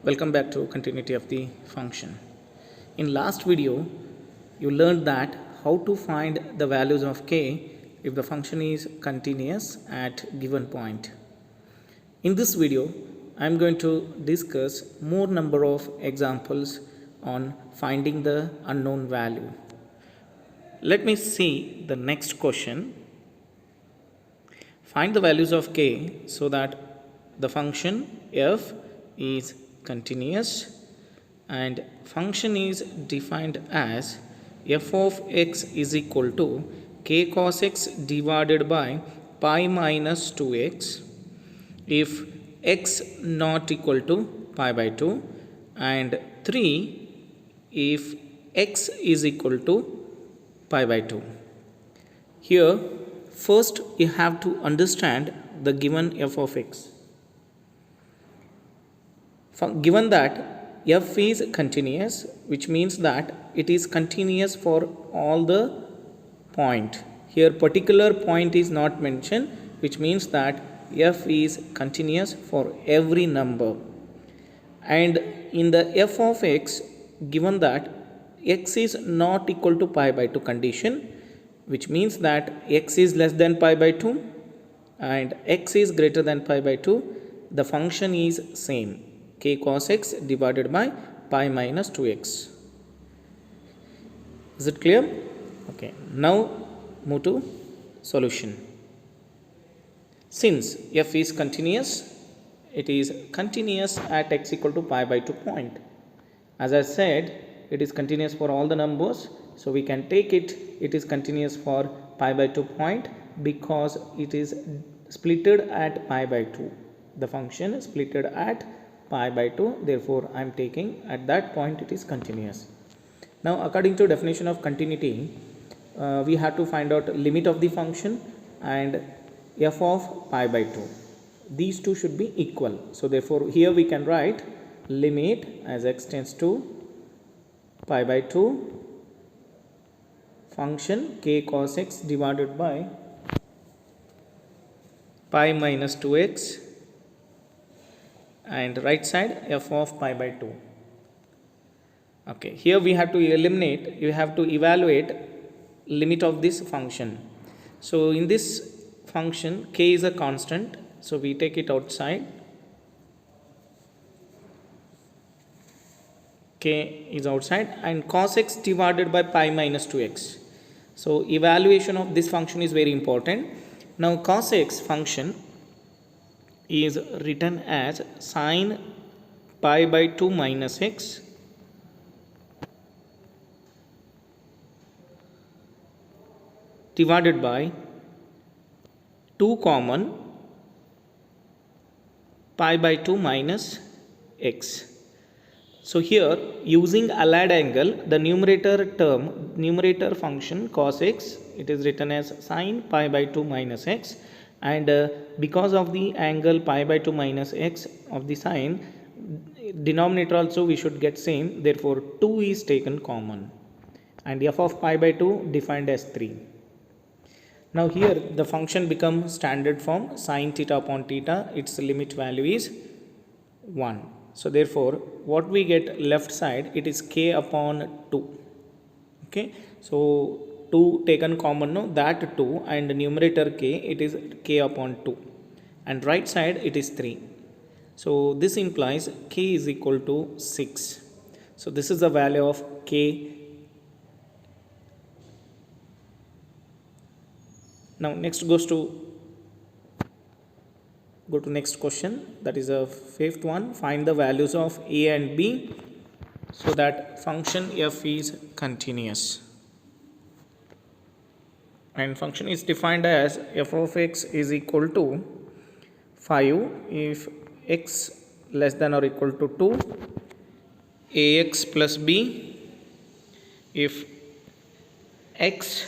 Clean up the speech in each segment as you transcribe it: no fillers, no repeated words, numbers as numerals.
Welcome back to continuity of the function. In last video, you learned that how to find the values of k if the function is continuous at given point. In this video, I am going to discuss more number of examples on finding the unknown value. Let me see the next question. Find the values of k so that the function f is continuous and function is defined as f of x is equal to k cos x divided by pi minus 2x if x not equal to pi by 2 and 3 if x is equal to pi by 2. Here first you have to understand the given f of x. Given that f is continuous, which means that it is continuous for all the point. Here particular point is not mentioned, which means that f is continuous for every number. And in the f of x, given that x is not equal to pi by 2 condition, which means that x is less than pi by 2 and x is greater than pi by 2, the function is same, k cos x divided by pi minus 2x. Is it clear? Okay, now move to solution. Since f is continuous, it is continuous at x equal to pi by 2 point. As I said, it is continuous for all the numbers, so we can take it is continuous for pi by 2 point because it is splitted at pi by 2. The function is splitted at pi by 2, therefore I am taking at that point it is continuous. Now according to definition of continuity, we have to find out limit of the function and f of pi by 2. These two should be equal. So therefore here we can write limit as x tends to pi by 2 function k cos x divided by pi minus 2x and right side f of pi by 2. Okay, here we have to eliminate, you have to evaluate limit of this function. So in this function k is a constant, so we take it outside. K is outside and cos x divided by pi minus 2x. So evaluation of this function is very important. Now cos x function is written as sine pi by 2 minus x divided by 2 common pi by 2 minus x. So here using allied angle, the numerator function cos x, it is written as sine pi by 2 minus x, and because of the angle pi by 2 minus x of the sine, denominator also we should get same, therefore 2 is taken common and f of pi by 2 defined as 3. Now here the function becomes standard form sine theta upon theta, its limit value is 1. So therefore what we get left side, it is k upon 2. Okay, so 2 taken common, no, that 2 and numerator k, it is k upon 2 and right side it is 3. So this implies k is equal to 6. So this is the value of k. Now next go to next question, that is a fifth one. Find the values of a and b so that function f is continuous. And function is defined as f of x is equal to 5 if x less than or equal to 2, ax plus b if x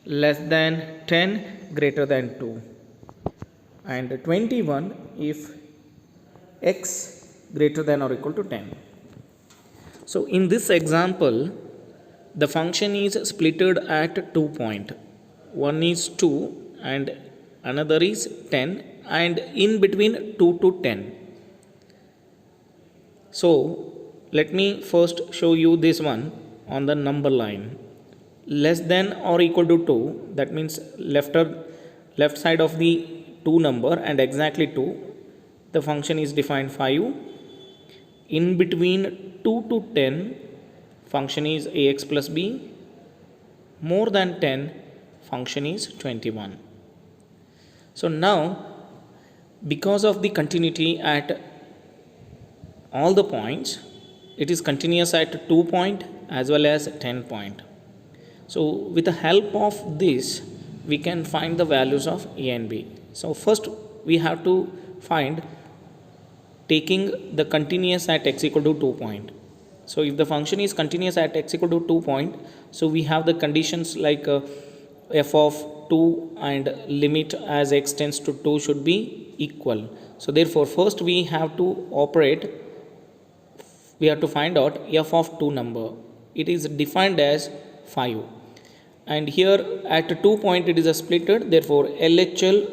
less than 10 greater than 2, and 21 if x greater than or equal to 10. So in this example, the function is splitted at 2 point. One is 2 and another is 10, and in between 2 to 10. So let me first show you this one on the number line. Less than or equal to 2, that means left side of the 2 number and exactly 2, the function is defined 5. In between 2 to 10, function is ax plus b. More than 10, function is 21. So now, because of the continuity at all the points, it is continuous at 2 point as well as 10 point. So with the help of this, we can find the values of a and b. So first we have to find taking the continuous at x equal to 2 point. So if the function is continuous at x equal to 2 point, so we have the conditions like f of 2 and limit as x tends to 2 should be equal. So therefore first we have to find out f of 2 number. It is defined as 5, and here at 2 point it is a splitted, therefore LHL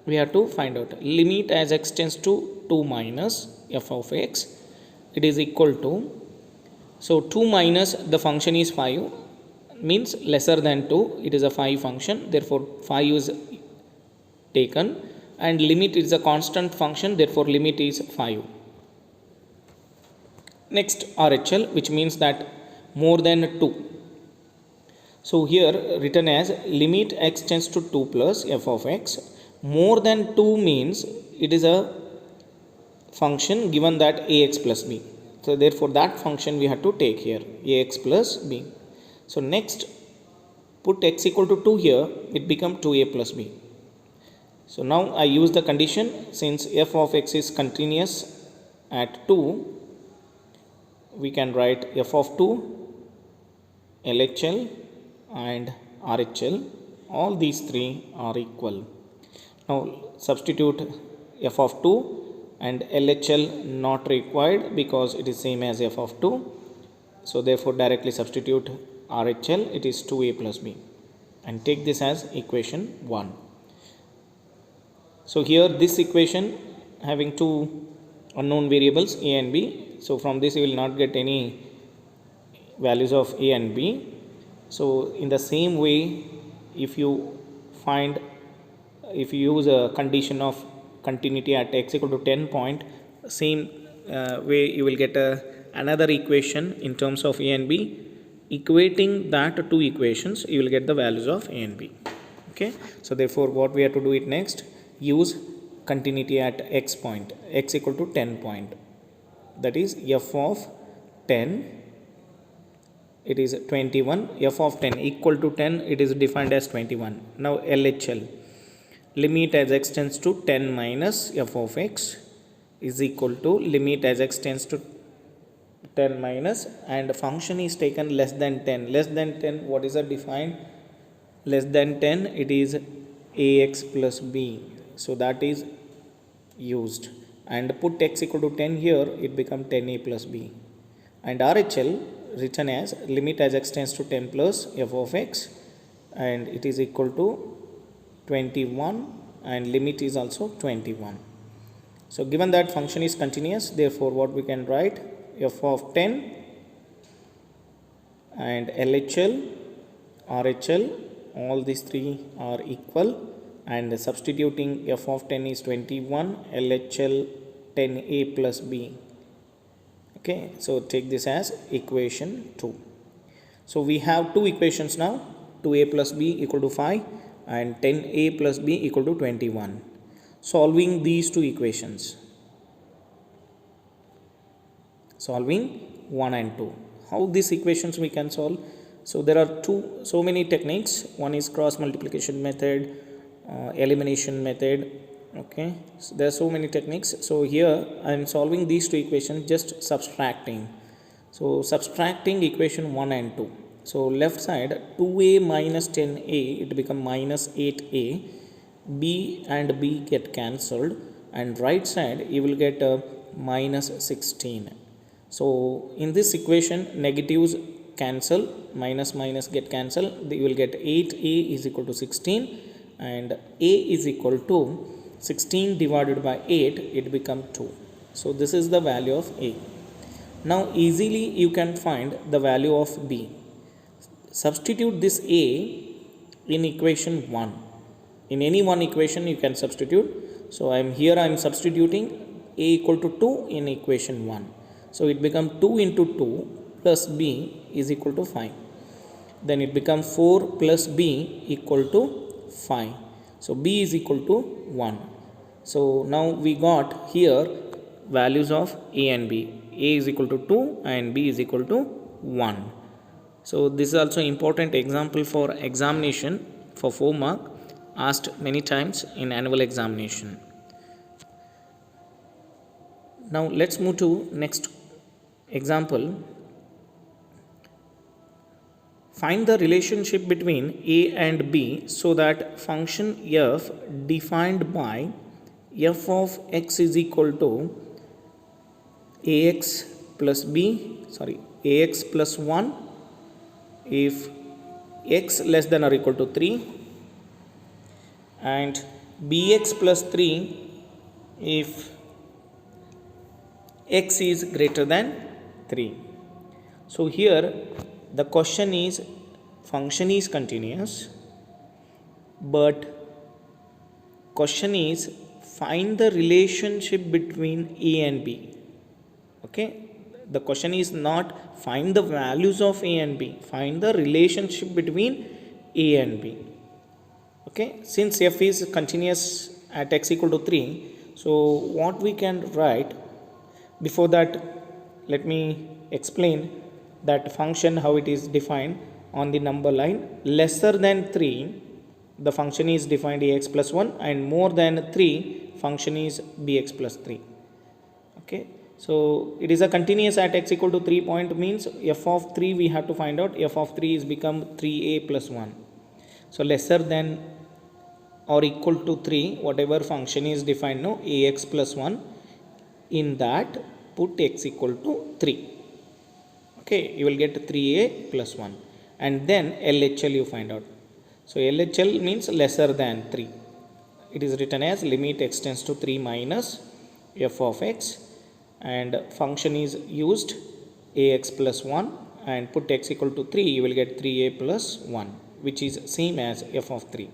we have to find out. Limit as x tends to 2 minus f of x, it is equal to, so 2 minus the function is 5 means lesser than 2, it is a 5 function, therefore 5 is taken, and limit is a constant function, therefore limit is 5. Next RHL, which means that more than 2. So here written as limit x tends to 2 plus f of x. More than 2 means it is a function given that ax plus b. So therefore that function we have to take here, ax plus b. So next put x equal to 2 here, it becomes 2a plus b. So now I use the condition, since f of x is continuous at 2, we can write f of 2, LHL and RHL, all these three are equal. Now substitute f of 2 and LHL not required because it is same as f of 2. So therefore directly substitute RHL, it is 2a plus b, and take this as equation 1. So here this equation having two unknown variables a and b, so from this you will not get any values of a and b. So in the same way, if you use a condition of continuity at x equal to 10 point, same way you will get another equation in terms of a and b. Equating that two equations, you will get the values of a and b. Okay, so therefore what we have to do it next, use continuity at x point, x equal to 10 point, that is f of 10, it is 21, f of 10 equal to 10, it is defined as 21. Now LHL, limit as x tends to 10 minus f of x is equal to limit as x tends to 10 minus, and function is taken less than 10. Less than 10, what is the defined? Less than 10, it is ax plus b, so that is used, and put x equal to 10 here, it becomes 10a plus b. And RHL written as limit as x tends to 10 plus f of x, and it is equal to 21, and limit is also 21. So given that function is continuous, therefore what we can write, f of 10 and LHL, RHL, all these three are equal, and substituting f of 10 is 21, LHL 10a plus b. Okay, so take this as equation 2. So we have two equations now, 2a plus b equal to 5 and 10a plus b equal to 21. Solving these two equations, solving 1 and 2. How these equations we can solve? So there are so many techniques. One is cross multiplication method, elimination method. Okay, so there are so many techniques. So here I am solving these two equations, just subtracting. So subtracting equation 1 and 2. So left side 2a minus 10a, it become minus 8a, b and b get cancelled, and right side you will get minus 16. So in this equation negatives cancel, minus minus get cancelled, you will get 8a is equal to 16, and a is equal to 16 divided by 8, it become 2. So this is the value of a. Now easily you can find the value of b. Substitute this a in equation 1. In any one equation you can substitute. So I am substituting a equal to 2 in equation 1. So it becomes 2 into 2 plus b is equal to 5. Then it becomes 4 plus b equal to 5. So b is equal to 1. So now we got here values of a and b. A is equal to 2 and b is equal to 1. So this is also important example for examination for 4 mark, asked many times in annual examination. Now let's move to next example. Find the relationship between a and b so that function f defined by f of x is equal to ax plus ax plus 1 if x less than or equal to 3 and bx plus 3 if x is greater than 3. So here the question is function is continuous, but question is find the relationship between a and b. Okay, the question is not find the values of a and b, find the relationship between a and b. Okay, since f is continuous at x equal to 3, so what we can write, before that let me explain that function how it is defined on the number line. Lesser than 3 the function is defined ax plus 1 and more than 3 function is bx plus 3. Okay, so it is a continuous at x equal to 3 point, means f of 3 we have to find out. F of 3 is become 3a plus 1. So lesser than or equal to 3 whatever function is defined now ax plus 1, in that put x equal to 3. Okay, you will get 3a plus 1 and then LHL you find out. So LHL means lesser than 3. It is written as limit x tends to 3 minus f of x and function is used ax plus 1 and put x equal to 3, you will get 3a plus 1 which is same as f of 3.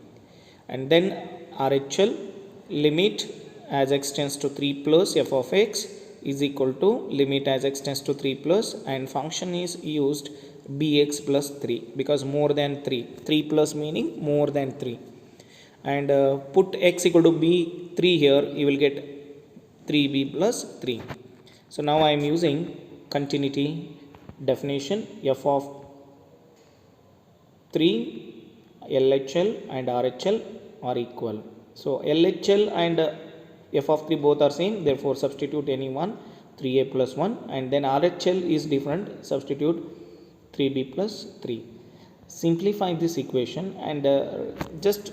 And then RHL limit as x tends to 3 plus f of x is equal to limit as x tends to 3 plus and function is used bx plus 3 because more than 3 plus meaning more than 3 and put x equal to b 3 here, you will get 3b plus 3. So now I am using continuity definition. F of 3 LHL and RHL are equal. So LHL and f of 3 both are same, therefore substitute any one, 3a plus 1 and then RHL is different, substitute 3b plus 3. Simplify this equation and just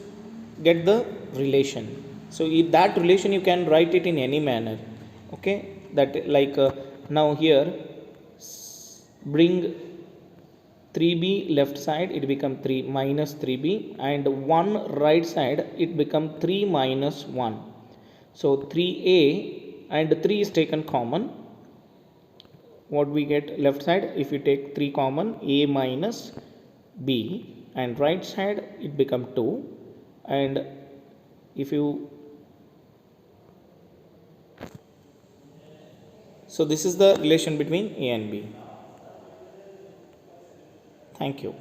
get the relation. So if that relation you can write it in any manner. Okay, that like now here bring 3b left side, it become 3 minus 3b and 1 right side it become 3 minus 1. So 3a and 3 is taken common. What we get left side, if you take 3 common, a minus b and right side it become 2 and if you, so this is the relation between a and b. Thank you.